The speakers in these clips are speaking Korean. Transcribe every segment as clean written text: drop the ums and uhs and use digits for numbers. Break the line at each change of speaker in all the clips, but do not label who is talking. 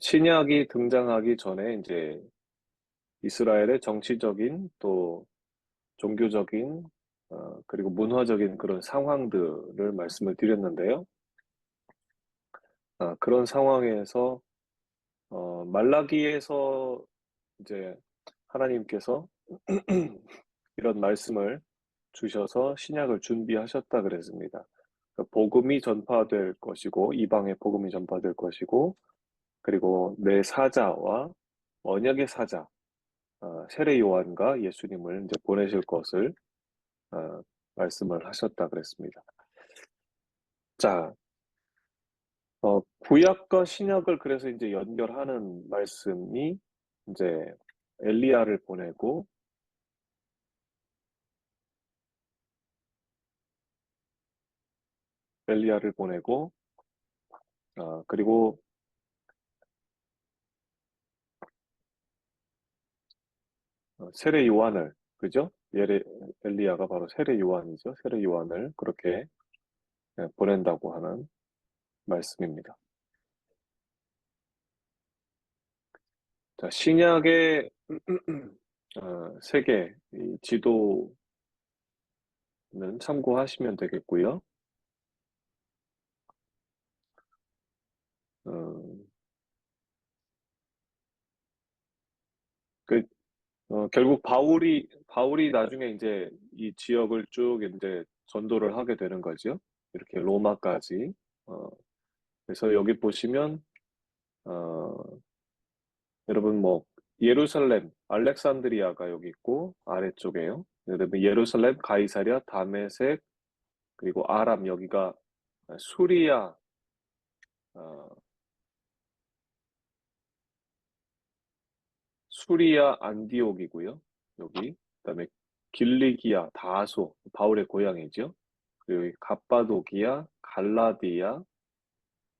신약이 등장하기 전에 이제 이스라엘의 정치적인 또 종교적인 그리고 문화적인 그런 상황들을 말씀을 드렸는데요. 그런 상황에서 말라기에서 이제 하나님께서 이런 말씀을 주셔서 신약을 준비하셨다 그랬습니다. 그러니까 복음이 전파될 것이고 이방의 복음이 전파될 것이고 그리고 내 사자와 언약의 사자 세례 요한과 예수님을 이제 보내실 것을 어, 말씀을 하셨다 그랬습니다. 자, 구약과 신약을 그래서 이제 연결하는 말씀이 이제 엘리야를 보내고 엘리야를 보내고 그리고 세례 요한을 그죠? 엘리야가 바로 세례 요한이죠. 세례 요한을 그렇게 보낸다고 하는 말씀입니다. 자, 신약의 세계 이 지도는 참고하시면 되겠고요. 어, 그, 결국 바울이 나중에 이제 이 지역을 쭉 이제 전도를 하게 되는 거죠. 이렇게 로마까지. 어, 그래서 여기 보시면, 어, 여러분 뭐, 예루살렘, 알렉산드리아가 여기 있고, 아래쪽에요. 그다음에 예루살렘, 가이사랴, 다메섹, 그리고 아람, 여기가 수리아, 어, 수리아 안디옥이고요. 여기. 그다음에 길리기아, 다소, 바울의 고향이죠. 그리고 갑바도기아, 갈라디아,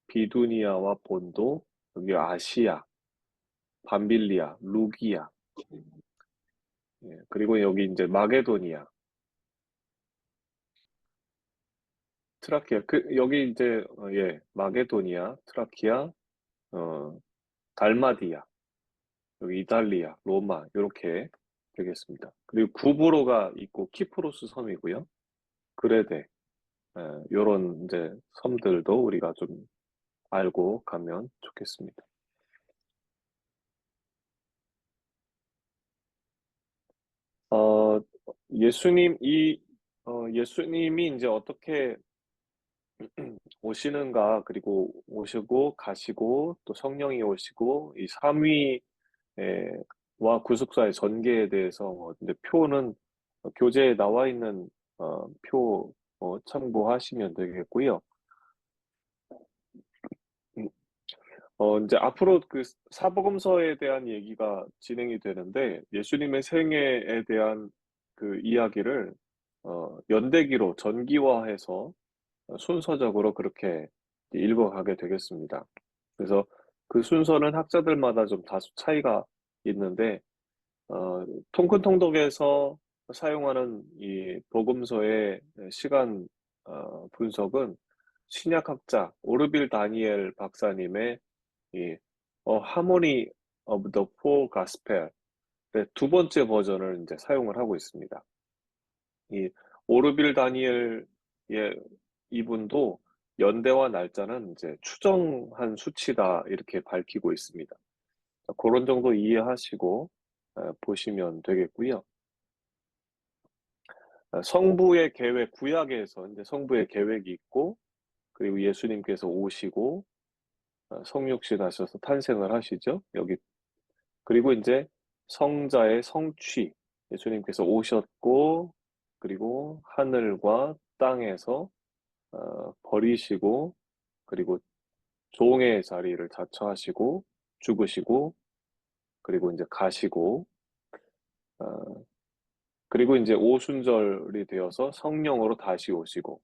비두니아와 본도, 여기 아시아, 밤빌리아, 루기아, 예, 그리고 여기 이제 마게도니아, 트라키아, 여기 이제, 예, 마게도니아, 트라키아, 어, 달마디아, 여기 이탈리아, 로마, 이렇게 되겠습니다. 그리고 구브로가 있고, 키프로스 섬이고요. 그레데, 요런 이제 섬들도 우리가 좀 알고 가면 좋겠습니다. 어, 예수님이 이제 어떻게 오시는가, 그리고 오시고 가시고 또 성령이 오시고 이 삼위와 구속사의 전개에 대해서 이제 표는 교재에 나와 있는 표 참고하시면 되겠고요. 음, 이제 앞으로 그 사복음서에 대한 얘기가 진행이 되는데 예수님의 생애에 대한 그 이야기를 연대기로 전기화해서 순서적으로 그렇게 읽어가게 되겠습니다. 그래서 그 순서는 학자들마다 좀 다소 차이가 있는데, 통큰통독에서 사용하는 이 복음서의 시간 분석은 신약학자 오르빌 다니엘 박사님의 이 Harmony of the Four Gospel의 두 번째 버전을 이제 사용을 하고 있습니다. 이 오르빌 다니엘 이분도 연대와 날짜는 이제 추정한 수치다 이렇게 밝히고 있습니다. 그런 정도 이해하시고 보시면 되겠고요. 성부의 계획, 구약에서 이제 성부의 계획이 있고 그리고 예수님께서 오시고 성육신 하셔서 탄생을 하시죠. 여기 그리고 이제 성자의 성취, 예수님께서 오셨고 그리고 하늘과 땅에서 버리시고 그리고 종의 자리를 자처하시고 죽으시고 그리고 이제 가시고 어, 그리고 이제 오순절이 되어서 성령으로 다시 오시고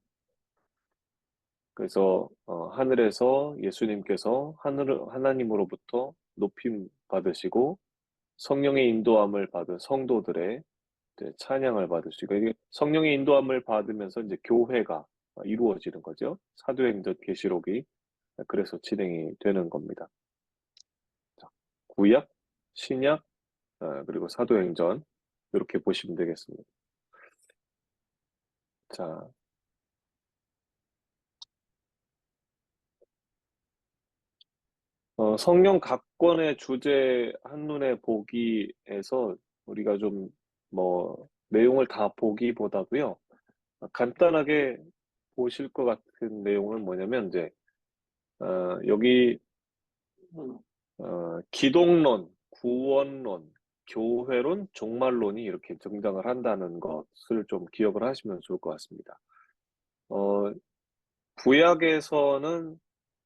그래서 하늘에서 예수님께서 하나님으로부터 높임 받으시고 성령의 인도함을 받은 성도들의 이제 찬양을 받으시고 이게 성령의 인도함을 받으면서 이제 교회가 이루어지는 거죠. 사도행전 계시록이 그래서 진행이 되는 겁니다. 구약, 신약, 그리고 사도행전 이렇게 보시면 되겠습니다. 자, 성경 각 권의 주제 한눈에 보기에서 우리가 좀 뭐 내용을 다 보기보다도요, 간단하게 보실 것 같은 내용은 뭐냐면 이제 여기 기독론, 구원론, 교회론, 종말론이 이렇게 등장을 한다는 것을 좀 기억을 하시면 좋을 것 같습니다. 어, 구약에서는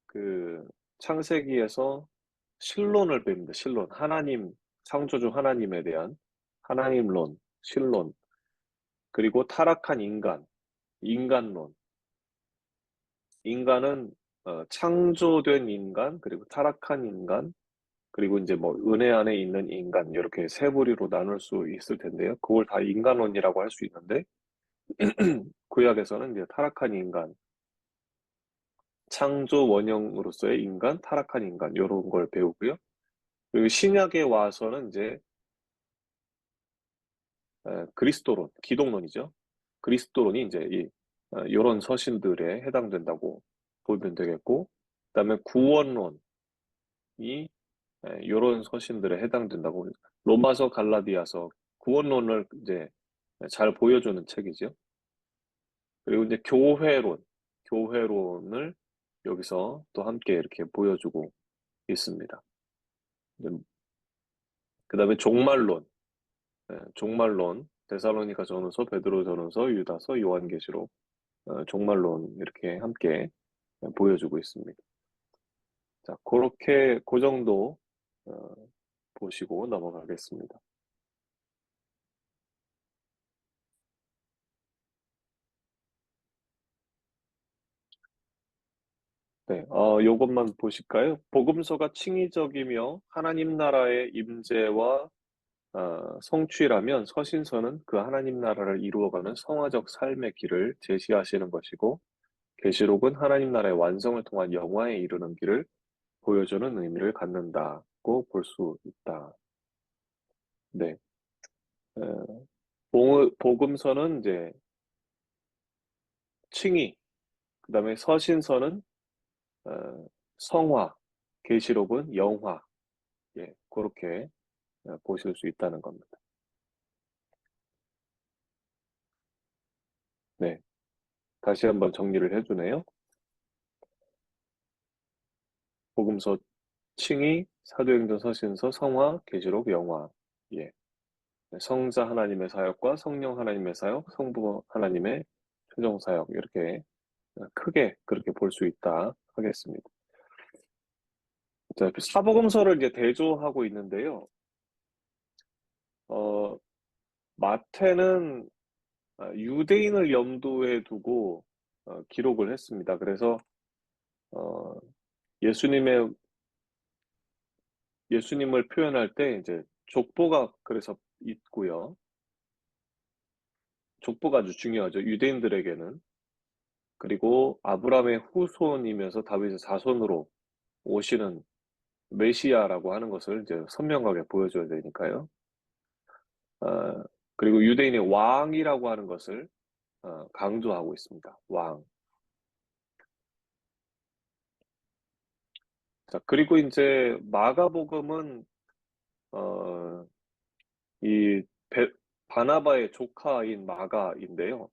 그 창세기에서 신론을 배웁니다. 신론. 하나님, 창조주 하나님에 대한 하나님론, 신론. 그리고 타락한 인간, 인간론. 인간은 창조된 인간, 그리고 타락한 인간, 그리고 이제 뭐 은혜 안에 있는 인간 이렇게 세 부류로 나눌 수 있을 텐데요. 그걸 다 인간론이라고 할 수 있는데 구약에서는 이제 타락한 인간, 창조 원형으로서의 인간, 타락한 인간 이런 걸 배우고요. 그리고 신약에 와서는 이제 그리스도론, 기독론이죠. 그리스도론이 이제 이런 서신들에 해당된다고 보면 되겠고, 그다음에 구원론이 이런 서신들에 해당된다고. 로마서, 갈라디아서 구원론을 이제 잘 보여주는 책이죠. 그리고 이제 교회론을 여기서 또 함께 이렇게 보여주고 있습니다. 그다음에 종말론, 데살로니가 전후서, 베드로 전후서, 유다서, 요한계시록, 종말론 이렇게 함께 보여주고 있습니다. 자, 그렇게 그 정도 어, 보시고 넘어가겠습니다. 네, 요것만 보실까요? 복음서가 칭의적이며 하나님 나라의 임재와 성취라면 서신서는 그 하나님 나라를 이루어가는 성화적 삶의 길을 제시하시는 것이고, 계시록은 하나님 나라의 완성을 통한 영화에 이르는 길을 보여주는 의미를 갖는다고 볼 수 있다. 네. 어, 복음서는 이제 칭의, 그다음에 서신서는 어, 성화, 계시록은 영화, 예, 그렇게 보실 수 있다는 겁니다. 네, 다시 한번 정리를 해주네요. 복음서 칭의, 사도행전, 서신서, 성화, 계시록, 영화, 예, 성자 하나님의 사역과 성령 하나님의 사역, 성부 하나님의 최종 사역 이렇게 크게 그렇게 볼 수 있다 하겠습니다. 자, 사복음서를 이제 대조하고 있는데요. 어, 마태는 유대인을 염두에 두고 기록을 했습니다. 그래서 어, 예수님의 예수님을 표현할 때 이제 족보가 그래서 있고요. 족보가 아주 중요하죠. 유대인들에게는. 그리고 아브라함의 후손이면서 다윗의 자손으로 오시는 메시아라고 하는 것을 이제 선명하게 보여줘야 되니까요. 어, 그리고 유대인의 왕이라고 하는 것을 강조하고 있습니다. 왕. 자, 그리고 이제 마가복음은 어, 이 바나바의 조카인 마가인데요.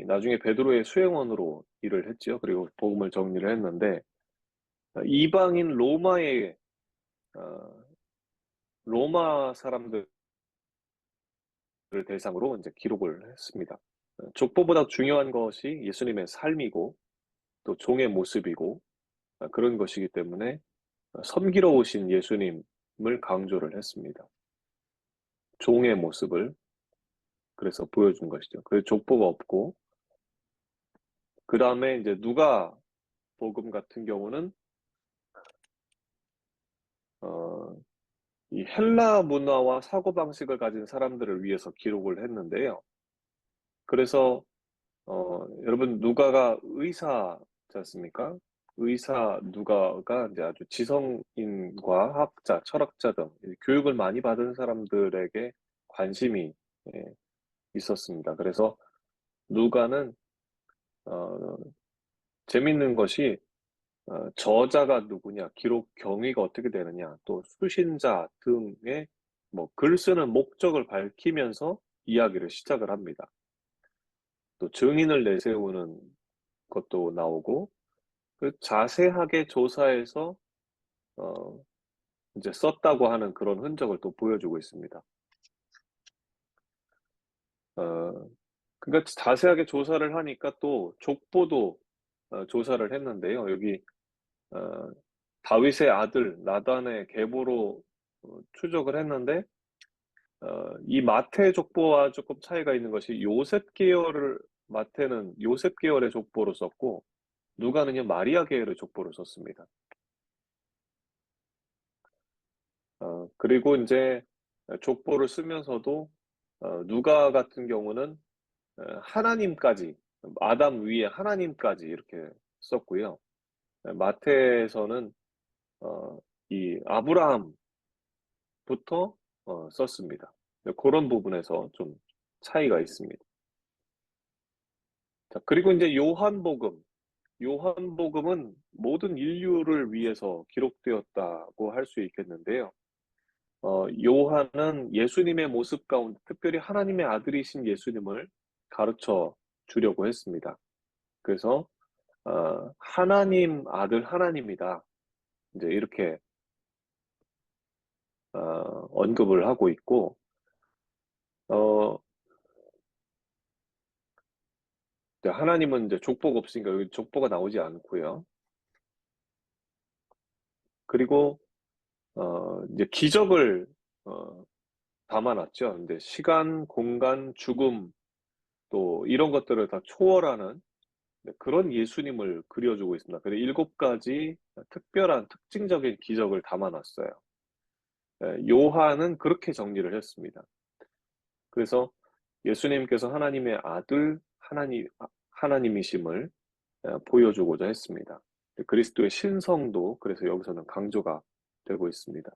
나중에 베드로의 수행원으로 일을 했죠. 그리고 복음을 정리를 했는데 이방인 어, 로마 사람들을 대상으로 이제 기록을 했습니다. 족보보다 중요한 것이 예수님의 삶이고 또 종의 모습이고 그런 것이기 때문에 섬기러 오신 예수님을 강조를 했습니다. 종의 모습을 그래서 보여준 것이죠. 그래서 족보가 없고 그 다음에 이제 누가 복음 같은 경우는 어, 이 헬라 문화와 사고방식을 가진 사람들을 위해서 기록을 했는데요. 그래서 여러분 누가가 의사지 않습니까? 의사 누가가 이제 아주 지성인과 학자, 철학자 등 교육을 많이 받은 사람들에게 관심이 예, 있었습니다. 그래서 누가는 어, 재밌는 것이 저자가 누구냐, 기록 경위가 어떻게 되느냐, 또 수신자 등의 뭐 글 쓰는 목적을 밝히면서 이야기를 시작을 합니다. 또 증인을 내세우는 것도 나오고 그 자세하게 조사해서 어, 이제 썼다고 하는 그런 흔적을 또 보여주고 있습니다. 어, 그러니까 자세하게 조사를 하니까 또 족보도 조사를 했는데요. 여기 어, 다윗의 아들 나단의 계보로 추적을 했는데 이 마태 족보와 조금 차이가 있는 것이 요셉 계열을 마태는 요셉 계열의 족보로 썼고 누가는요 마리아 계열의 족보를 썼습니다. 그리고 이제 족보를 쓰면서도 누가 같은 경우는 하나님까지 아담 위에 하나님까지 이렇게 썼고요. 마태에서는 어, 이 아브라함부터 썼습니다. 그런 부분에서 좀 차이가 있습니다. 자, 그리고 이제 요한복음은 모든 인류를 위해서 기록되었다고 할 수 있겠는데요. 요한은 예수님의 모습 가운데 특별히 하나님의 아들이신 예수님을 가르쳐 주려고 했습니다. 그래서 하나님 아들 하나님이다. 이제 이렇게 언급을 하고 있고 어, 이제 하나님은 이제 족보가 없으니까 여기 족보가 나오지 않고요. 그리고 이제 기적을 어, 담아놨죠. 근데 시간, 공간, 죽음 또 이런 것들을 다 초월하는 그런 예수님을 그려주고 있습니다. 그래서 7가지 특별한 특징적인 기적을 담아놨어요. 요한은 그렇게 정리를 했습니다. 그래서 예수님께서 하나님의 아들, 하나님이심을 보여주고자 했습니다. 그리스도의 신성도 그래서 여기서는 강조가 되고 있습니다.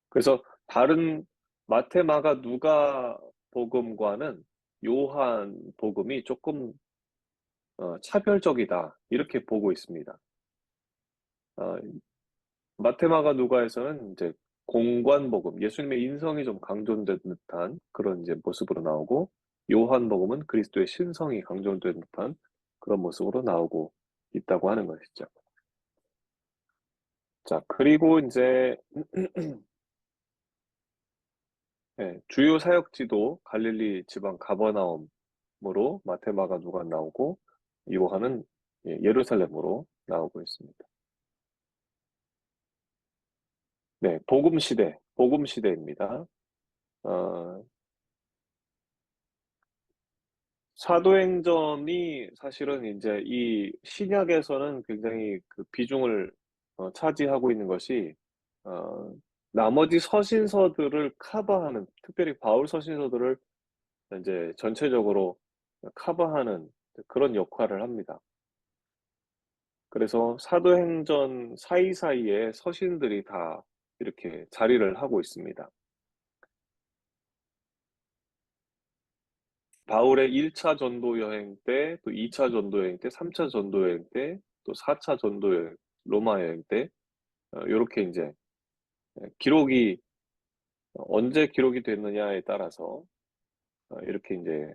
그래서 다른 마테, 마가, 누가 복음과는 요한 복음이 조금 차별적이다 이렇게 보고 있습니다. 어, 마테, 마가, 누가에서는 이제 공관 복음, 예수님의 인성이 좀 강조된 듯한 그런 이제 모습으로 나오고 요한 복음은 그리스도의 신성이 강조된 듯한 그런 모습으로 나오고 있다고 하는 것이죠. 자, 그리고 이제 예, 주요 사역지도 갈릴리 지방 가버나움으로 마테, 마가, 누가 나오고 요한은 예루살렘으로 나오고 있습니다. 네, 복음 시대입니다. 어, 사도행전이 사실은 이제 이 신약에서는 굉장히 그 비중을 차지하고 있는 것이 어, 나머지 서신서들을 커버하는, 특별히 바울 서신서들을 이제 전체적으로 커버하는 그런 역할을 합니다. 그래서 사도행전 사이사이에 서신들이 다 이렇게 자리를 하고 있습니다. 바울의 1차 전도 여행 때, 또 2차 전도 여행 때, 3차 전도 여행 때, 또 4차 전도 여행, 로마 여행 때, 이렇게 이제 기록이 언제 기록이 됐느냐에 따라서 이렇게 이제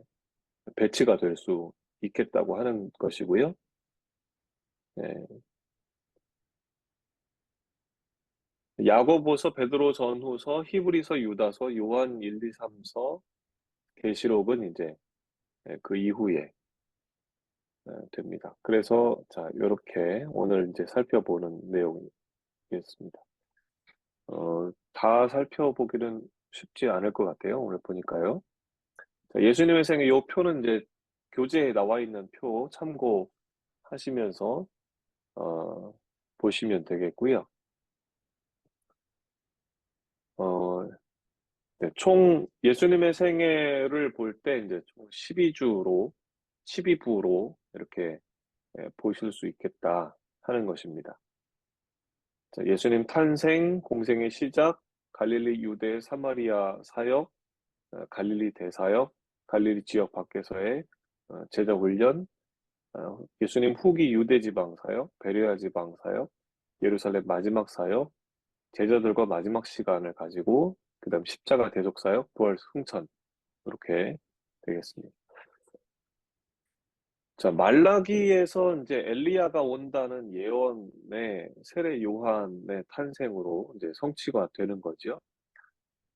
배치가 될 수 있겠다고 하는 것이고요. 예, 야고보서, 베드로 전후서, 히브리서, 유다서, 요한 1, 2, 3서, 계시록은 이제 그 이후에 됩니다. 그래서 자, 이렇게 오늘 이제 살펴보는 내용이었습니다. 다 살펴보기는 쉽지 않을 것 같아요. 오늘 보니까요. 자, 예수님의 생애 요 표는 이제 교재에 나와 있는 표 참고하시면서 어, 보시면 되겠고요. 어, 네, 총 예수님의 생애를 볼 때 이제 총 12부로 이렇게 보실 수 있겠다 하는 것입니다. 자, 예수님 탄생, 공생의 시작, 갈릴리, 유대, 사마리아 사역, 갈릴리 대사역, 갈릴리 지역 밖에서의 제자 훈련, 예수님 후기 유대 지방 사역, 베레아 지방 사역, 예루살렘 마지막 사역, 제자들과 마지막 시간을 가지고 그다음 십자가 대속 사역, 부활 승천 이렇게 되겠습니다. 자, 말라기에서 이제 엘리야가 온다는 예언의 세례 요한의 탄생으로 이제 성취가 되는 거죠.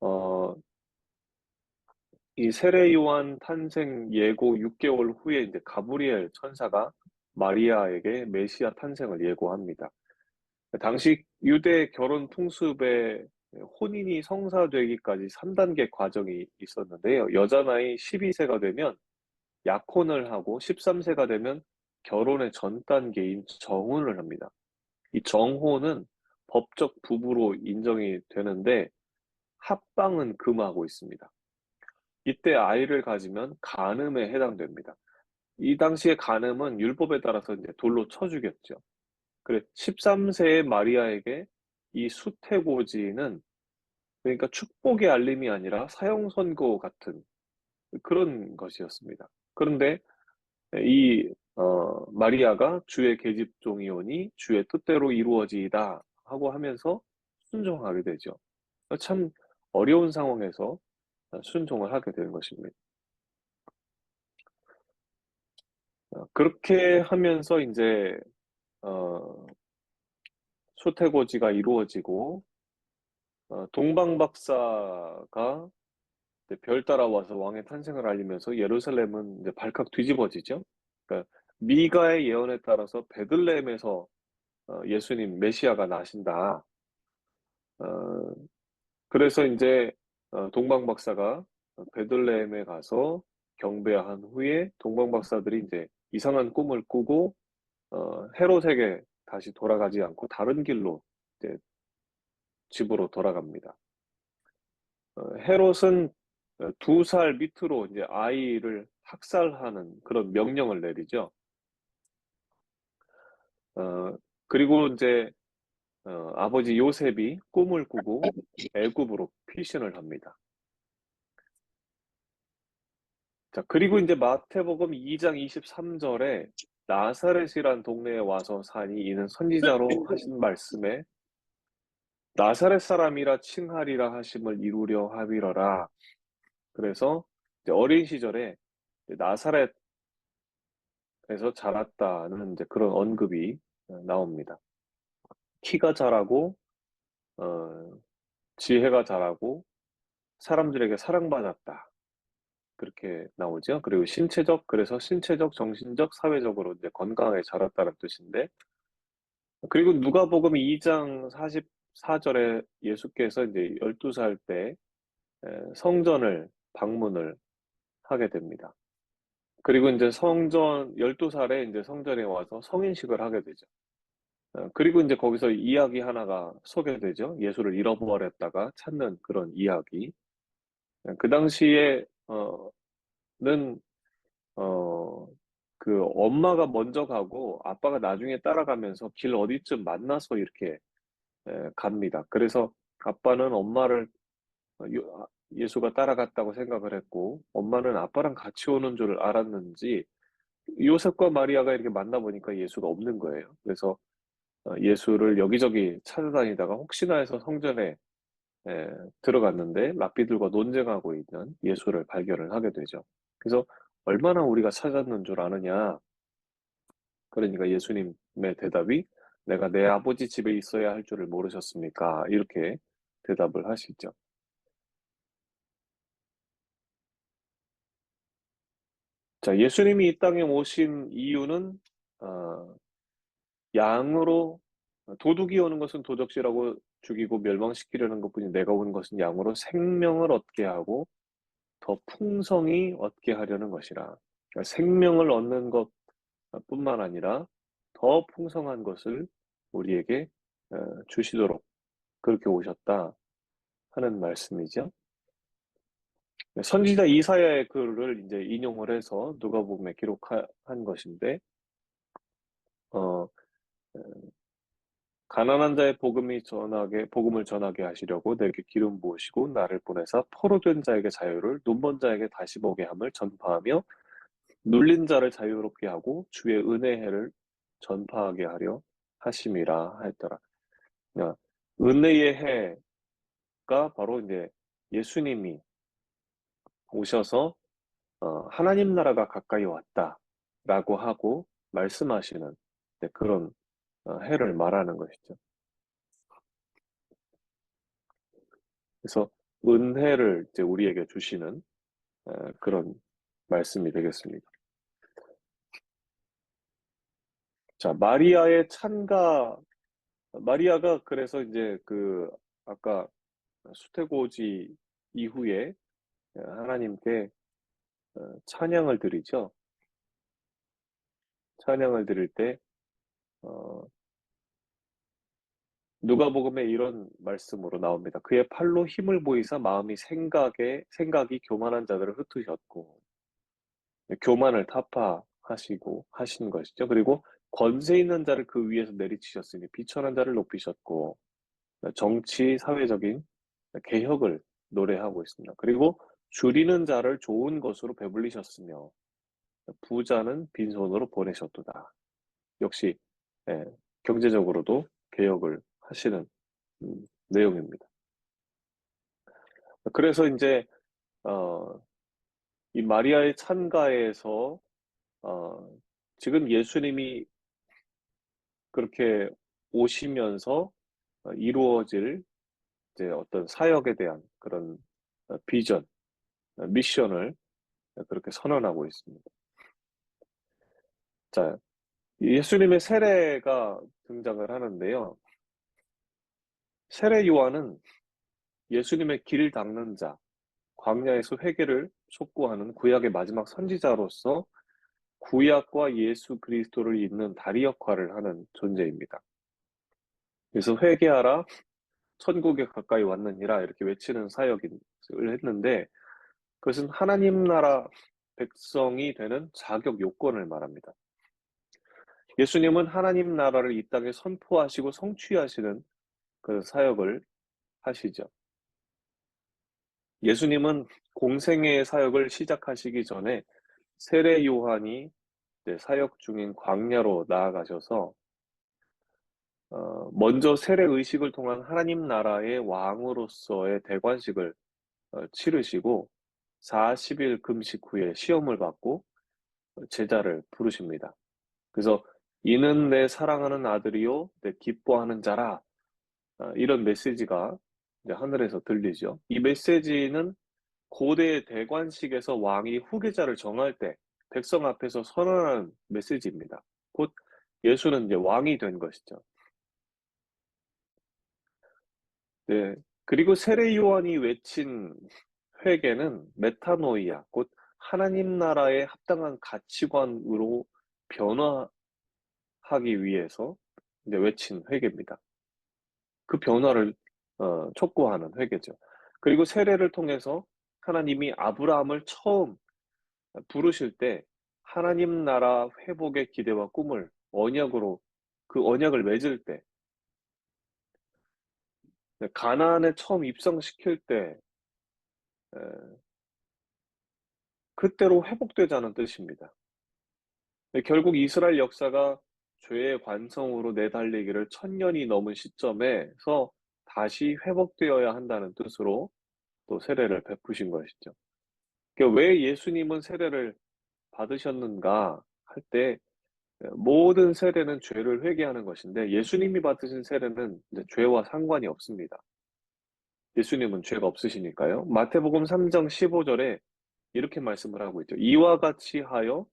어, 이 세례 요한 탄생 예고 6개월 후에 이제 가브리엘 천사가 마리아에게 메시아 탄생을 예고합니다. 당시 유대 결혼 풍습에 혼인이 성사되기까지 3단계 과정이 있었는데요. 여자 나이 12세가 되면 약혼을 하고 13세가 되면 결혼의 전 단계인 정혼을 합니다. 이 정혼은 법적 부부로 인정이 되는데 합방은 금하고 있습니다. 이때 아이를 가지면 간음에 해당됩니다. 이 당시의 간음은 율법에 따라서 이제 돌로 쳐 죽였죠. 그래 13세의 마리아에게 이 수태고지는 그러니까 축복의 알림이 아니라 사형 선고 같은 그런 것이었습니다. 그런데 이 마리아가 주의 계집종이오니 주의 뜻대로 이루어지이다 하고 하면서 순종하게 되죠. 참 어려운 상황에서 순종을 하게 되는 것입니다. 그렇게 하면서 이제 어, 수태고지가 이루어지고 동방박사가 이제 별 따라와서 왕의 탄생을 알리면서 예루살렘은 이제 발칵 뒤집어지죠. 그러니까 미가의 예언에 따라서 베들레헴에서 예수님 메시아가 나신다. 어, 그래서 이제 동방박사가 베들레헴에 가서 경배한 후에 동방박사들이 이제 이상한 꿈을 꾸고 헤롯에게 다시 돌아가지 않고 다른 길로 이제 집으로 돌아갑니다. 헤롯은 2살 밑으로 이제 아이를 학살하는 그런 명령을 내리죠. 어, 그리고 이제 아버지 요셉이 꿈을 꾸고 애굽으로 피신을 합니다. 자, 그리고 이제 마태복음 2장 23절에 나사렛이란 동네에 와서 사니 이는 선지자로 하신 말씀에 나사렛 사람이라 칭하리라 하심을 이루려 함이러라. 그래서 이제 어린 시절에 나사렛에서 자랐다는 이제 그런 언급이 나옵니다. 키가 자라고 어, 지혜가 자라고 사람들에게 사랑받았다. 그렇게 나오죠. 그리고 그래서 신체적, 정신적, 사회적으로 이제 건강하게 자랐다는 뜻인데, 그리고 누가복음 2장 44절에 예수께서 이제 12살 때 성전을 방문을 하게 됩니다. 그리고 이제 12살에 이제 성전에 와서 성인식을 하게 되죠. 그리고 이제 거기서 이야기 하나가 소개되죠. 예수를 잃어버렸다가 찾는 그런 이야기. 그 당시에, 는, 어, 그 엄마가 먼저 가고 아빠가 나중에 따라가면서 길 어디쯤 만나서 이렇게 갑니다. 그래서 아빠는 엄마를 예수가 따라갔다고 생각을 했고 엄마는 아빠랑 같이 오는 줄 알았는지 요셉과 마리아가 이렇게 만나보니까 예수가 없는 거예요. 그래서 예수를 여기저기 찾아다니다가 혹시나 해서 성전에 들어갔는데 랍비들과 논쟁하고 있는 예수를 발견을 하게 되죠. 그래서 얼마나 우리가 찾았는 줄 아느냐. 그러니까 예수님의 대답이 내가 내 아버지 집에 있어야 할 줄을 모르셨습니까? 이렇게 대답을 하시죠. 자, 예수님이 이 땅에 오신 이유는 어, 양으로 도둑이 오는 것은 도적질하고 죽이고 멸망시키려는 것뿐이 내가 온 것은 양으로 생명을 얻게 하고 더 풍성히 얻게 하려는 것이라. 그러니까 생명을 얻는 것뿐만 아니라 더 풍성한 것을 우리에게 주시도록 그렇게 오셨다 하는 말씀이죠. 선지자 이사야의 글을 이제 인용을 해서 누가복음에 기록한 것인데, 어, 가난한 자의 복음을 전하게 하시려고 내게 기름 부으시고 나를 보내사 포로된 자에게 자유를 눈먼 자에게 다시 보게 함을 전파하며 눌린 자를 자유롭게 하고 주의 은혜의 해를 전파하게 하려 하심이라 하였더라. 그러니까 은혜의 해가 바로 이제 예수님이 오셔서 하나님 나라가 가까이 왔다라고 하고 말씀하시는 그런 해를 말하는 것이죠. 그래서 은혜를 이제 우리에게 주시는 그런 말씀이 되겠습니다. 자, 마리아가 그래서 이제 그 아까 수태고지 이후에 하나님께 찬양을 드리죠. 찬양을 드릴 때 어, 누가복음에 이런 말씀으로 나옵니다. 그의 팔로 힘을 보이사 마음이 생각이 교만한 자들을 흩으셨고 교만을 타파하시고 하신 것이죠. 그리고 권세 있는 자를 그 위에서 내리치셨으니 비천한 자를 높이셨고 정치 사회적인 개혁을 노래하고 있습니다. 그리고 줄이는 자를 좋은 것으로 배불리셨으며 부자는 빈손으로 보내셨도다. 역시 예, 경제적으로도 개혁을 하시는 내용입니다. 그래서 이제 어, 이 마리아의 찬가에서 어, 지금 예수님이 그렇게 오시면서 이루어질 이제 어떤 사역에 대한 그런 비전, 미션을 그렇게 선언하고 있습니다. 자, 예수님의 세례가 등장을 하는데요. 세례 요한은 예수님의 길 닦는 자, 광야에서 회개를 촉구하는 구약의 마지막 선지자로서 구약과 예수 그리스도를 잇는 다리 역할을 하는 존재입니다. 그래서 회개하라, 천국에 가까이 왔느니라 이렇게 외치는 사역을 했는데 그것은 하나님 나라 백성이 되는 자격 요건을 말합니다. 예수님은 하나님 나라를 이 땅에 선포하시고 성취하시는 그 사역을 하시죠. 예수님은 공생애의 사역을 시작하시기 전에 세례 요한이 사역 중인 광야로 나아가셔서 먼저 세례 의식을 통한 하나님 나라의 왕으로서의 대관식을 치르시고 40일 금식 후에 시험을 받고 제자를 부르십니다. 그래서 이는 내 사랑하는 아들이요 내 기뻐하는 자라 이런 메시지가 이제 하늘에서 들리죠. 이 메시지는 고대 대관식에서 왕이 후계자를 정할 때 백성 앞에서 선언하는 메시지입니다. 곧 예수는 이제 왕이 된 것이죠. 네. 그리고 세례 요한이 외친 회개는 메타노이아, 곧 하나님 나라에 합당한 가치관으로 변화하기 위해서 이제 외친 회개입니다. 그 변화를 촉구하는 회개죠. 그리고 세례를 통해서 하나님이 아브라함을 처음 부르실 때 하나님 나라 회복의 기대와 꿈을 언약으로 그 언약을 맺을 때 가나안에 처음 입성시킬 때 그때로 회복되자는 뜻입니다. 결국 이스라엘 역사가 죄의 관성으로 내달리기를 1000년이 넘은 시점에서 다시 회복되어야 한다는 뜻으로 또 세례를 베푸신 것이죠. 그러니까 왜 예수님은 세례를 받으셨는가 할 때 모든 세례는 죄를 회개하는 것인데 예수님이 받으신 세례는 이제 죄와 상관이 없습니다. 예수님은 죄가 없으시니까요. 마태복음 3장 15절에 이렇게 말씀을 하고 있죠. 이와 같이 하여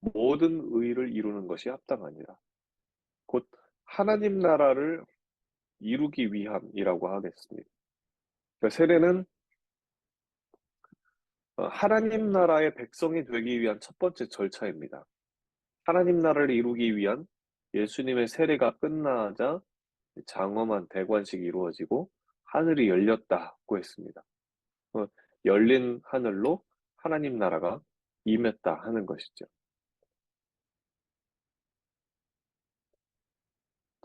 모든 의를 이루는 것이 합당하니라. 곧 하나님 나라를 이루기 위함이라고 하겠습니다. 그러니까 세례는 하나님 나라의 백성이 되기 위한 첫 번째 절차입니다. 하나님 나라를 이루기 위한 예수님의 세례가 끝나자 장엄한 대관식이 이루어지고 하늘이 열렸다고 했습니다. 열린 하늘로 하나님 나라가 임했다 하는 것이죠.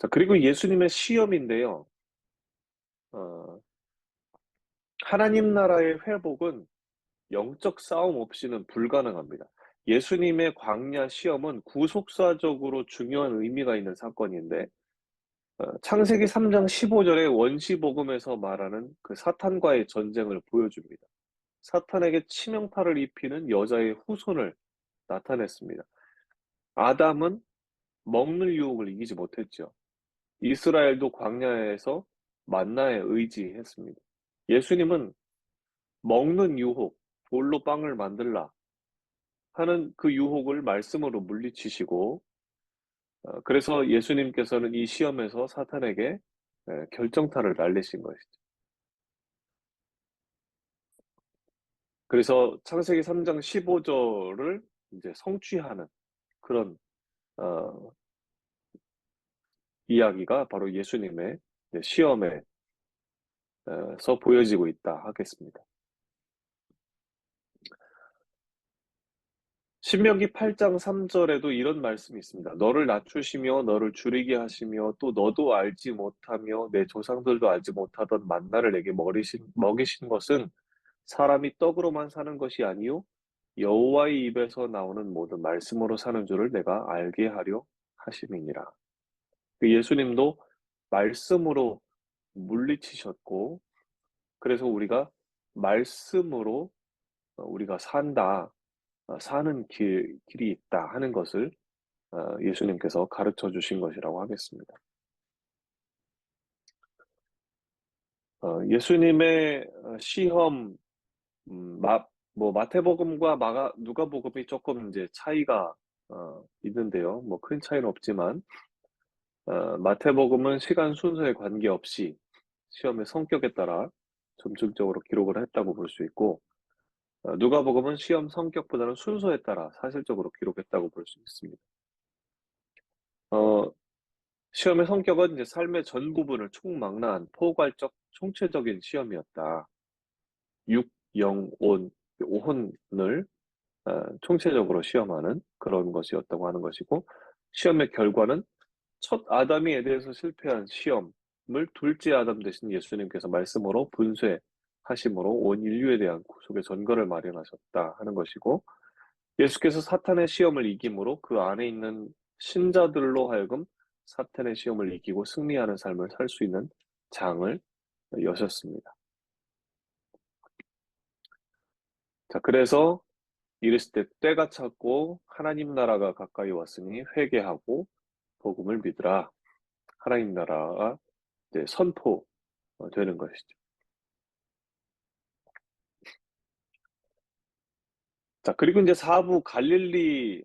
자, 그리고 예수님의 시험인데요. 어, 하나님 나라의 회복은 영적 싸움 없이는 불가능합니다. 예수님의 광야 시험은 구속사적으로 중요한 의미가 있는 사건인데, 창세기 3장 15절에 원시복음에서 말하는 그 사탄과의 전쟁을 보여줍니다. 사탄에게 치명타를 입히는 여자의 후손을 나타냈습니다. 아담은 먹는 유혹을 이기지 못했죠. 이스라엘도 광야에서 만나에 의지했습니다. 예수님은 먹는 유혹, 돌로 빵을 만들라 하는 그 유혹을 말씀으로 물리치시고, 그래서 예수님께서는 이 시험에서 사탄에게 결정타를 날리신 것이죠. 그래서 창세기 3장 15절을 이제 성취하는 그런 어, 이야기가 바로 예수님의 시험에서 보여지고 있다 하겠습니다. 신명기 8장 3절에도 이런 말씀이 있습니다. 너를 낮추시며 너를 줄이게 하시며 또 너도 알지 못하며 내 조상들도 알지 못하던 만나를 내게 먹이신 것은 사람이 떡으로만 사는 것이 아니요 여호와의 입에서 나오는 모든 말씀으로 사는 줄을 내가 알게 하려 하심이니라. 그 예수님도 말씀으로 물리치셨고, 그래서 우리가 말씀으로 우리가 산다, 사는 길이 있다 하는 것을 예수님께서 가르쳐 주신 것이라고 하겠습니다. 예수님의 시험, 마태복음과 누가복음이 조금 이제 차이가 있는데요. 뭐 큰 차이는 없지만, 마태복음은 시간 순서에 관계없이 시험의 성격에 따라 점층적으로 기록을 했다고 볼 수 있고, 누가복음은 시험 성격보다는 순서에 따라 사실적으로 기록했다고 볼 수 있습니다. 어, 시험의 성격은 이제 삶의 전 부분을 총망라한 포괄적 총체적인 시험이었다. 육, 영, 온, 오혼을 총체적으로 시험하는 그런 것이었다고 하는 것이고, 시험의 결과는 첫 아담이 에덴에서 실패한 시험을 둘째 아담 대신 예수님께서 말씀으로 분쇄하심으로 온 인류에 대한 구속의 전거를 마련하셨다 하는 것이고, 예수께서 사탄의 시험을 이김으로 그 안에 있는 신자들로 하여금 사탄의 시험을 이기고 승리하는 삶을 살 수 있는 장을 여셨습니다. 자, 그래서 이르실 때 때가 찼고 하나님 나라가 가까이 왔으니 회개하고 복음을 믿으라. 하나님 나라가 이제 선포되는 것이죠. 자, 그리고 이제 사부 갈릴리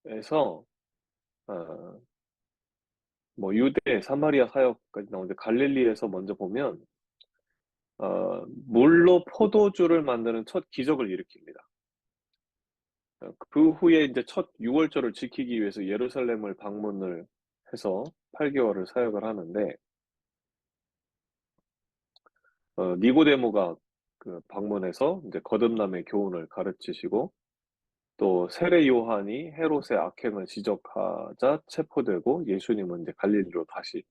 에서 어, 뭐 유대, 사마리아 사역까지 나오는데 갈릴리에서 먼저 보면 물로 포도주를 만드는 첫 기적을 일으킵니다. 그 후에 이제 첫 유월절을 지키기 위해서 예루살렘을 방문을 해서 8개월을 사역을 하는데, 니고데모가 그 방문해서 이제 거듭남의 교훈을 가르치시고, 또 세례 요한이 헤롯의 악행을 지적하자 체포되고 예수님은 이제 갈릴리로 다시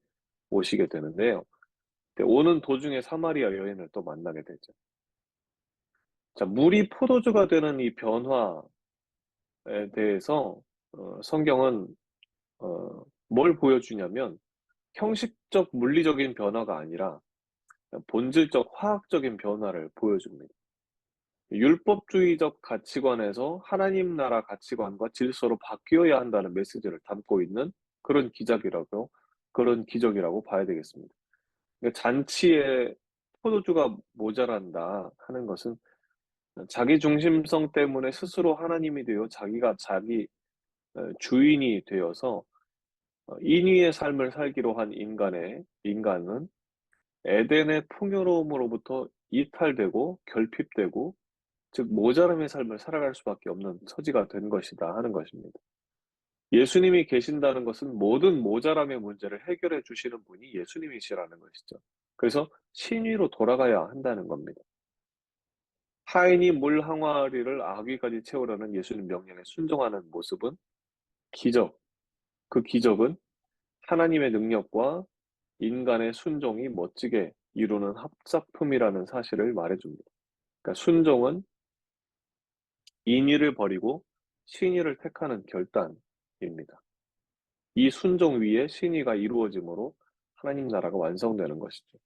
오시게 되는데요. 오는 도중에 사마리아 여인을 또 만나게 되죠. 자, 물이 포도주가 되는 이 변화에 대해서 성경은 뭘 보여주냐면 형식적 물리적인 변화가 아니라 본질적 화학적인 변화를 보여줍니다. 율법주의적 가치관에서 하나님 나라 가치관과 질서로 바뀌어야 한다는 메시지를 담고 있는 그런 그런 기적이라고 봐야 되겠습니다. 그러니까 잔치에 포도주가 모자란다 하는 것은 자기 중심성 때문에 스스로 하나님이 되어 자기가 자기 주인이 되어서 인위의 삶을 살기로 한 인간은 에덴의 풍요로움으로부터 이탈되고 결핍되고 즉 모자람의 삶을 살아갈 수밖에 없는 처지가 된 것이다 하는 것입니다. 예수님이 계신다는 것은 모든 모자람의 문제를 해결해 주시는 분이 예수님이시라는 것이죠. 그래서 신위로 돌아가야 한다는 겁니다. 하인이 물 항아리를 아귀까지 채우려는 예수님 명령에 순종하는 모습은 기적, 그 기적은 하나님의 능력과 인간의 순종이 멋지게 이루는 합작품이라는 사실을 말해줍니다. 그러니까 순종은 인의를 버리고 신의를 택하는 결단입니다. 이 순종 위에 신의가 이루어짐으로 하나님 나라가 완성되는 것이죠.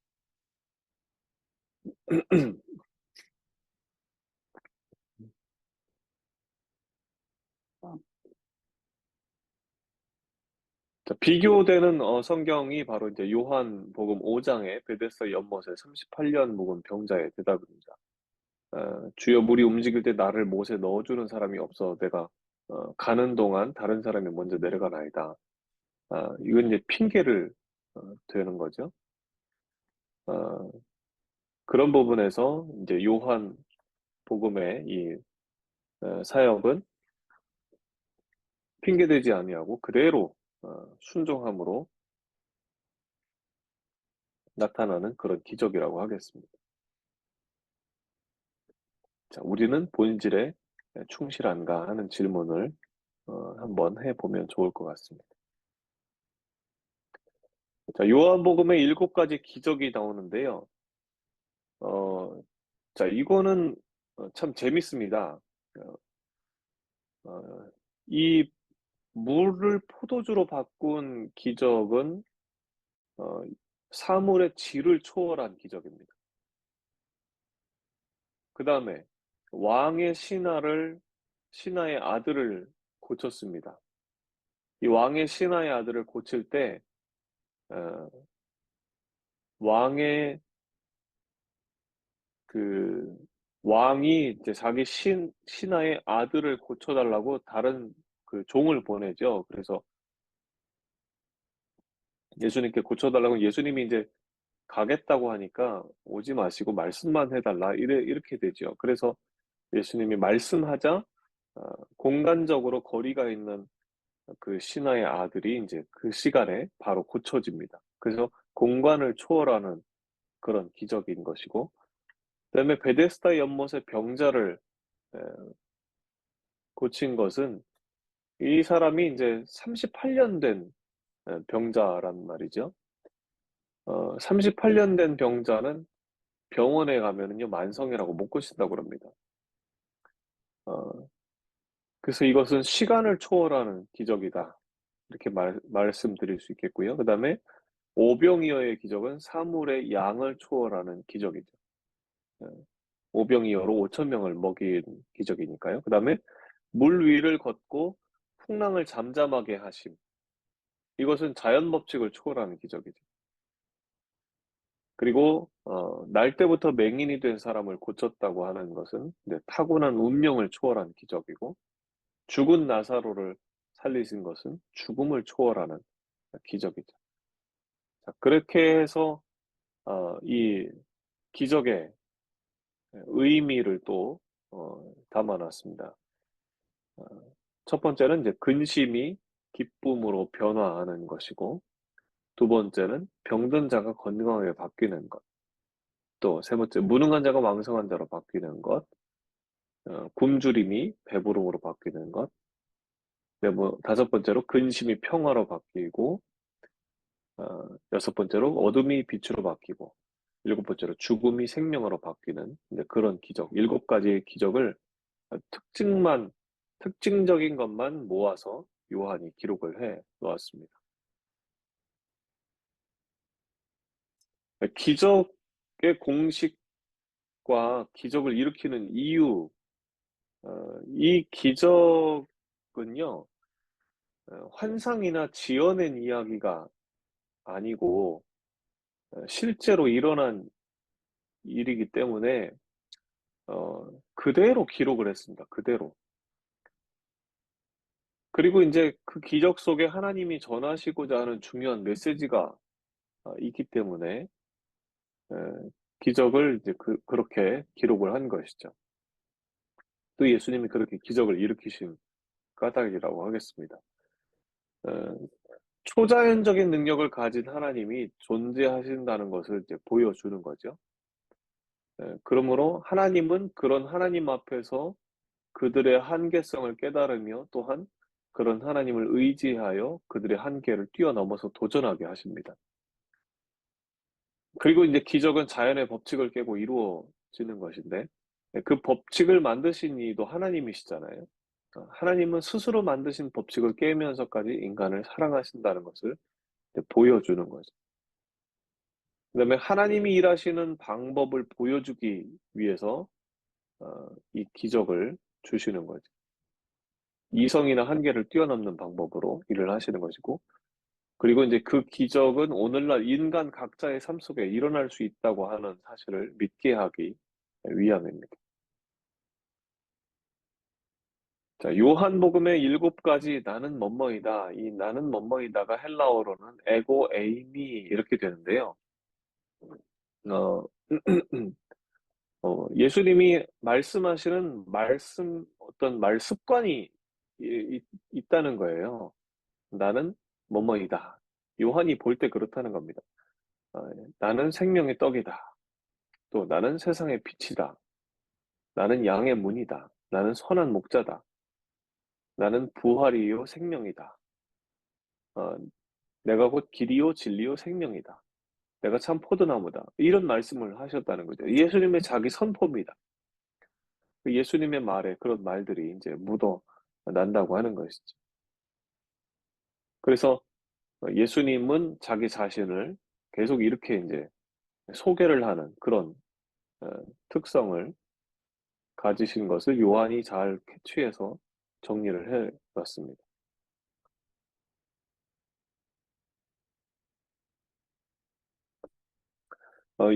자, 비교되는 성경이 바로 이제 요한복음 5장의 베데스다 연못의 38년 묵은 병자의 대답입니다. 주여 물이 움직일 때 나를 못에 넣어주는 사람이 없어 내가 가는 동안 다른 사람이 먼저 내려가나이다. 이건 이제 핑계를 되는 거죠. 어, 그런 부분에서 이제 요한 복음의 이 사역은 핑계대지 아니하고 그대로 순종함으로 나타나는 그런 기적이라고 하겠습니다. 자, 우리는 본질에 충실한가 하는 질문을 한번 해보면 좋을 것 같습니다. 자, 요한복음에 7가지 기적이 나오는데요. 어, 자, 이거는 참 재밌습니다. 어, 어, 이 물을 포도주로 바꾼 기적은 어, 사물의 질을 초월한 기적입니다. 그 다음에 왕의 신하의 아들을 고쳤습니다. 이 왕의 신하의 아들을 고칠 때 어, 왕의 그 왕이 이제 자기 신하의 아들을 고쳐달라고 다른 그 종을 보내죠. 그래서 예수님께 고쳐달라고 예수님이 이제 가겠다고 하니까 오지 마시고 말씀만 해달라 이렇게 되죠. 그래서 예수님이 말씀하자 공간적으로 거리가 있는 그 신하의 아들이 이제 그 시간에 바로 고쳐집니다. 그래서 공간을 초월하는 그런 기적인 것이고, 그다음에 베데스다 연못의 병자를 에, 고친 것은 이 사람이 이제 38년 된 병자란 말이죠. 38년 된 병자는 병원에 가면은요 만성이라고 못 고친다고 그럽니다. 어, 그래서 이것은 시간을 초월하는 기적이다. 이렇게 말씀드릴 수 있겠고요. 그 다음에 오병이어의 기적은 사물의 양을 초월하는 기적이죠. 예, 오병이어로 5천 명을 먹인 기적이니까요. 그 다음에 물 위를 걷고 풍랑을 잠잠하게 하심. 이것은 자연 법칙을 초월하는 기적이죠. 그리고 날 때부터 맹인이 된 사람을 고쳤다고 하는 것은 이제 타고난 운명을 초월한 기적이고 죽은 나사로를 살리신 것은 죽음을 초월하는 기적이죠. 자, 그렇게 해서 이 기적의 의미를 또 담아놨습니다. 어, 첫 번째는 이제 근심이 기쁨으로 변화하는 것이고, 두 번째는 병든 자가 건강하게 바뀌는 것, 또 세 번째 무능한 자가 왕성한 자로 바뀌는 것, 굶주림이 배부름으로 바뀌는 것, 다섯 번째로 근심이 평화로 바뀌고, 여섯 번째로 어둠이 빛으로 바뀌고, 일곱 번째로 죽음이 생명으로 바뀌는 이제 그런 기적, 7가지의 기적을 특징만, 특징적인 것만 모아서 요한이 기록을 해 놓았습니다. 기적의 공식과 기적을 일으키는 이유, 이 기적은요, 환상이나 지어낸 이야기가 아니고, 실제로 일어난 일이기 때문에, 그대로 기록을 했습니다. 그대로. 그리고 이제 그 기적 속에 하나님이 전하시고자 하는 중요한 메시지가 있기 때문에 에, 기적을 이제 그렇게 기록을 한 것이죠. 또 예수님이 그렇게 기적을 일으키신 까닭이라고 하겠습니다. 에, 초자연적인 능력을 가진 하나님이 존재하신다는 것을 이제 보여주는 거죠. 그러므로 하나님은 그런 하나님 앞에서 그들의 한계성을 깨달으며 또한 그런 하나님을 의지하여 그들의 한계를 뛰어넘어서 도전하게 하십니다. 그리고 이제 기적은 자연의 법칙을 깨고 이루어지는 것인데, 그 법칙을 만드신 이도 하나님이시잖아요. 하나님은 스스로 만드신 법칙을 깨면서까지 인간을 사랑하신다는 것을 보여주는 거죠. 그다음에 하나님이 일하시는 방법을 보여주기 위해서 이 기적을 주시는 거죠. 이성이나 한계를 뛰어넘는 방법으로 일을 하시는 것이고, 그리고 이제 그 기적은 오늘날 인간 각자의 삶 속에 일어날 수 있다고 하는 사실을 믿게 하기 위함입니다. 자, 요한복음의 7가지 나는 뭐뭐이다. 이 나는 뭐뭐이다가 헬라어로는 에고 에이미 이렇게 되는데요. 어, 예수님이 말씀하시는 어떤 말 습관이 있다는 거예요. 나는 뭐뭐이다. 요한이 볼 때 그렇다는 겁니다. 나는 생명의 떡이다. 또 나는 세상의 빛이다. 나는 양의 문이다. 나는 선한 목자다. 나는 부활이요 생명이다. 어, 내가 곧 길이요 진리요 생명이다. 내가 참 포도나무다. 이런 말씀을 하셨다는 거죠. 예수님의 자기 선포입니다. 그 예수님의 말에 그런 말들이 이제 묻어 난다고 하는 것이죠. 그래서 예수님은 자기 자신을 계속 이렇게 이제 소개를 하는 그런 어, 특성을 가지신 것을 요한이 잘 캐치해서 정리를 해놨습니다.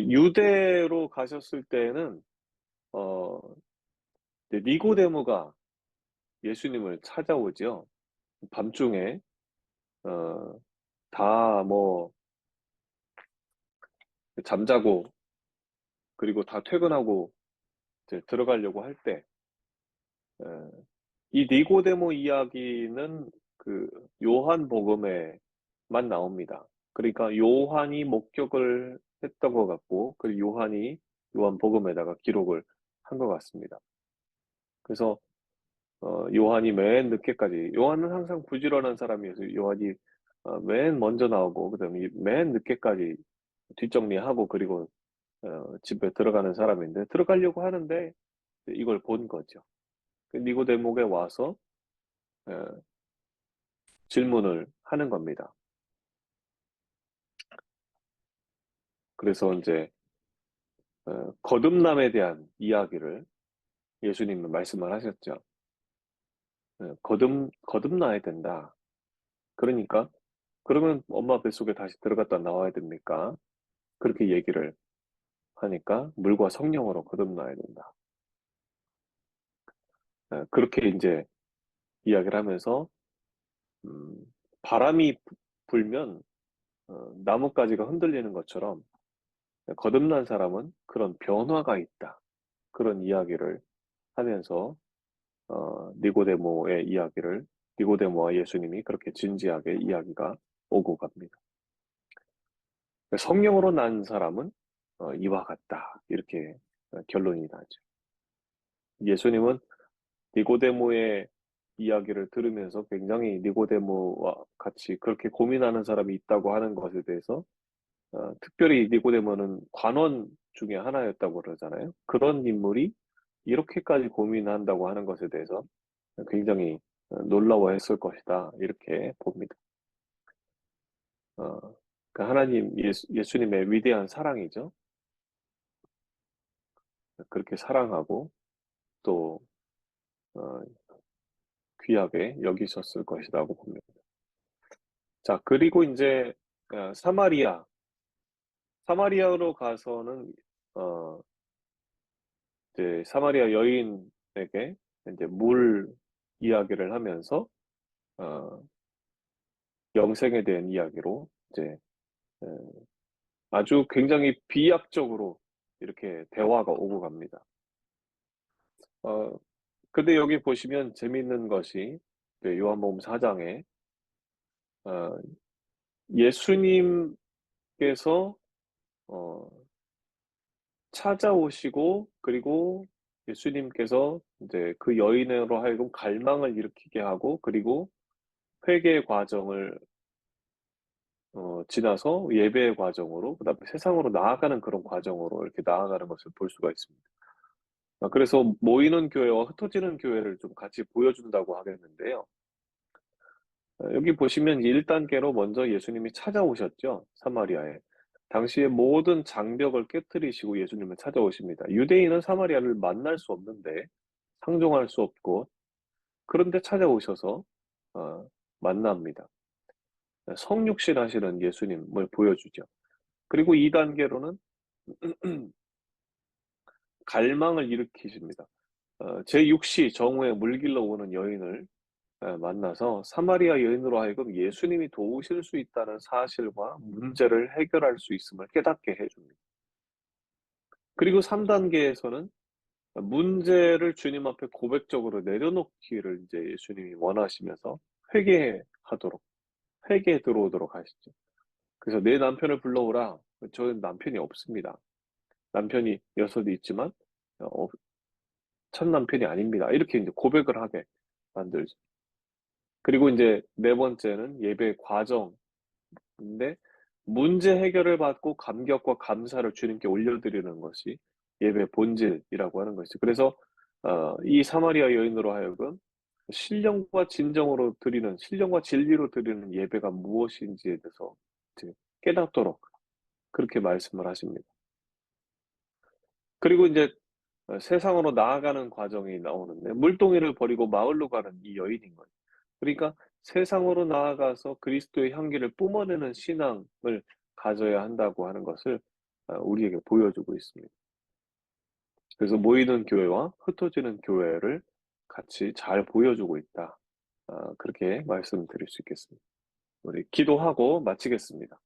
유대로 가셨을 때는 어, 이제 니고데모가 예수님을 찾아오죠. 밤중에 어, 다 뭐 잠자고 그리고 다 퇴근하고 이제 들어가려고 할 때, 이 니고데모 이야기는 그 요한복음에만 나옵니다. 그러니까 요한이 목격을 했던 것 같고, 그 요한이 요한복음에다가 기록을 한 것 같습니다. 그래서 요한이 맨 늦게까지, 요한은 항상 부지런한 사람이어서 요한이 맨 먼저 나오고, 그다음에 맨 늦게까지 뒷정리하고, 그리고 집에 들어가는 사람인데, 들어가려고 하는데 이걸 본 거죠. 그 니고데모에 와서 어, 질문을 하는 겁니다. 그래서 이제 거듭남에 대한 이야기를 예수님은 말씀을 하셨죠. 거듭나야 된다. 그러니까 그러면 엄마 뱃속에 다시 들어갔다 나와야 됩니까? 그렇게 얘기를 하니까 물과 성령으로 거듭나야 된다. 그렇게 이제 이야기를 하면서 음, 바람이 불면 나뭇가지가 흔들리는 것처럼 거듭난 사람은 그런 변화가 있다. 그런 이야기를 하면서 니고데모와 예수님이 그렇게 진지하게 이야기가 오고 갑니다. 성령으로 난 사람은 이와 같다. 이렇게 결론이 나죠. 예수님은 니고데모의 이야기를 들으면서 굉장히 니고데모와 같이 그렇게 고민하는 사람이 있다고 하는 것에 대해서 특별히 니고데모는 관원 중에 하나였다고 그러잖아요. 그런 인물이 이렇게까지 고민한다고 하는 것에 대해서 굉장히 놀라워했을 것이다. 이렇게 봅니다. 어, 그 하나님 예수님의 위대한 사랑이죠. 그렇게 사랑하고 또 어, 귀하게 여기셨을 것이라고 봅니다. 자, 그리고 이제 사마리아로 가서는 어, 이제 사마리아 여인에게 이제 물 이야기를 하면서 어, 영생에 대한 이야기로 이제 어, 아주 굉장히 비약적으로 이렇게 대화가 오고 갑니다. 어, 근데 여기 보시면 재미있는 것이 그 요한복음 4장에 어, 예수님께서 어, 찾아오시고 그리고 예수님께서 이제 그 여인으로 하여금 갈망을 일으키게 하고 그리고 회개의 과정을 지나서 예배의 과정으로 그다음에 세상으로 나아가는 그런 과정으로 이렇게 나아가는 것을 볼 수가 있습니다. 그래서 모이는 교회와 흩어지는 교회를 좀 같이 보여준다고 하겠는데요. 여기 보시면 1단계로 먼저 예수님이 찾아오셨죠, 사마리아에. 당시에 모든 장벽을 깨뜨리시고 예수님은 찾아오십니다. 유대인은 사마리아를 만날 수 없는데 상종할 수 없고 그런데 찾아오셔서 어 만납니다. 성육신 하시는 예수님을 보여주죠. 그리고 2단계로는 갈망을 일으키십니다. 제6시 정오에 물길로 오는 여인을 만나서 사마리아 여인으로 하여금 예수님이 도우실 수 있다는 사실과 문제를 해결할 수 있음을 깨닫게 해 줍니다. 그리고 3단계에서는 문제를 주님 앞에 고백적으로 내려놓기를 이제 예수님이 원하시면서 회개하도록 회개에 들어오도록 하시죠. 그래서 "내 남편을 불러오라." "저는 남편이 없습니다. 남편이 여섯 있지만 첫 남편이 아닙니다." 이렇게 인제 고백을 하게 만들죠. 그리고 인제 네 번째는 예배의 과정인데 문제 해결을 받고 감격과 감사를 주님께 올려드리는 것이 예배의 본질이라고 하는 것이죠. 그래서 이 사마리아 여인으로 하여금 신령과 진리로 드리는 예배가 무엇인지에 대해서 이제 깨닫도록 그렇게 말씀을 하십니다. 그리고 인제 세상으로 나아가는 과정이 나오는데 물동이를 버리고 마을로 가는 이 여인인 거예요. 그러니까 세상으로 나아가서 그리스도의 향기를 뿜어내는 신앙을 가져야 한다고 하는 것을 우리에게 보여주고 있습니다. 그래서 모이는 교회와 흩어지는 교회를 같이 잘 보여주고 있다. 그렇게 말씀드릴 수 있겠습니다. 우리 기도하고 마치겠습니다.